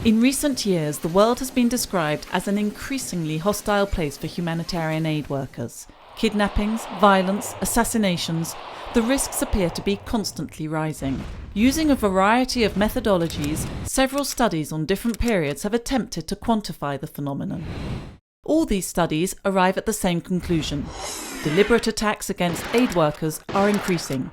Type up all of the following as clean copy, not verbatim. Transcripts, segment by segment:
In recent years, the world has been described as an increasingly hostile place for humanitarian aid workers. Kidnappings, violence, assassinations, the risks appear to be constantly rising. Using a variety of methodologies, several studies on different periods have attempted to quantify the phenomenon. All these studies arrive at the same conclusion: deliberate attacks against aid workers are increasing.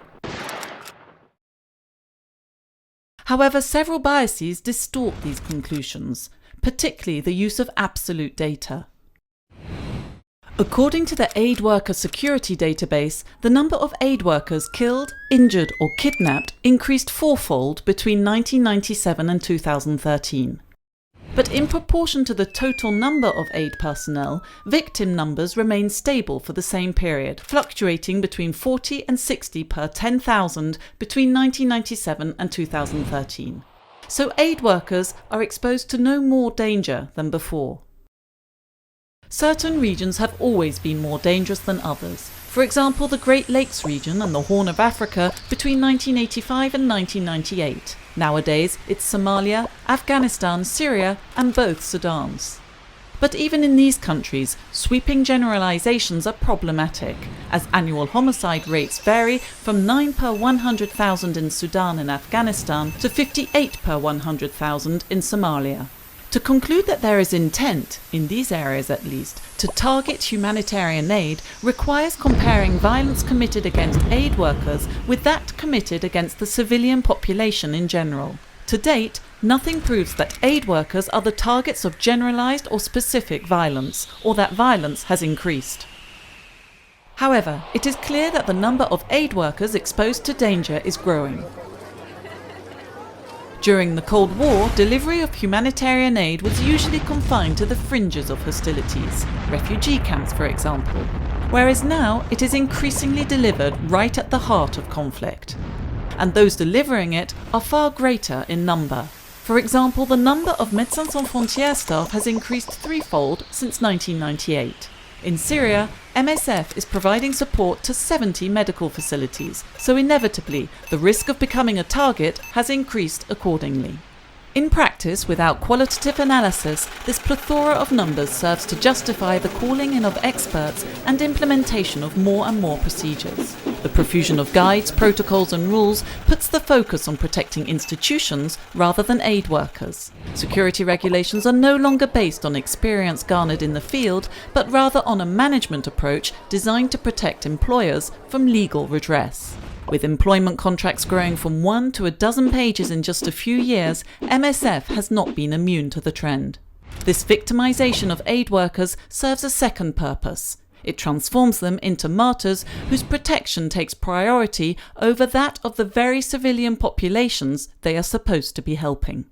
However, several biases distort these conclusions, particularly the use of absolute data. According to the Aid Worker Security Database, the number of aid workers killed, injured or kidnapped increased fourfold between 1997 and 2013. But in proportion to the total number of aid personnel, victim numbers remain stable for the same period, fluctuating between 40 and 60 per 10,000 between 1997 and 2013. So aid workers are exposed to no more danger than before. Certain regions have always been more dangerous than others. For example, the Great Lakes region and the Horn of Africa between 1985 and 1998. Nowadays, it's Somalia, Afghanistan, Syria and both Sudans. But even in these countries, sweeping generalizations are problematic, as annual homicide rates vary from 9 per 100,000 in Sudan and Afghanistan to 58 per 100,000 in Somalia. To conclude that there is intent, in these areas at least, to target humanitarian aid requires comparing violence committed against aid workers with that committed against the civilian population in general. To date, nothing proves that aid workers are the targets of generalized or specific violence, or that violence has increased. However, it is clear that the number of aid workers exposed to danger is growing. During the Cold War, delivery of humanitarian aid was usually confined to the fringes of hostilities, refugee camps for example, whereas now it is increasingly delivered right at the heart of conflict. And those delivering it are far greater in number. For example, the number of Médicos Sem Fronteiras staff has increased threefold since 1998. In Syria, MSF is providing support to 70 medical facilities, so inevitably the risk of becoming a target has increased accordingly. In practice, without qualitative analysis, this plethora of numbers serves to justify the calling in of experts and implementation of more and more procedures. The profusion of guides, protocols and rules puts the focus on protecting institutions rather than aid workers. Security regulations are no longer based on experience garnered in the field, but rather on a management approach designed to protect employers from legal redress. With employment contracts growing from 1 to a dozen pages in just a few years, MSF has not been immune to the trend. This victimization of aid workers serves a second purpose. It transforms them into martyrs whose protection takes priority over that of the very civilian populations they are supposed to be helping.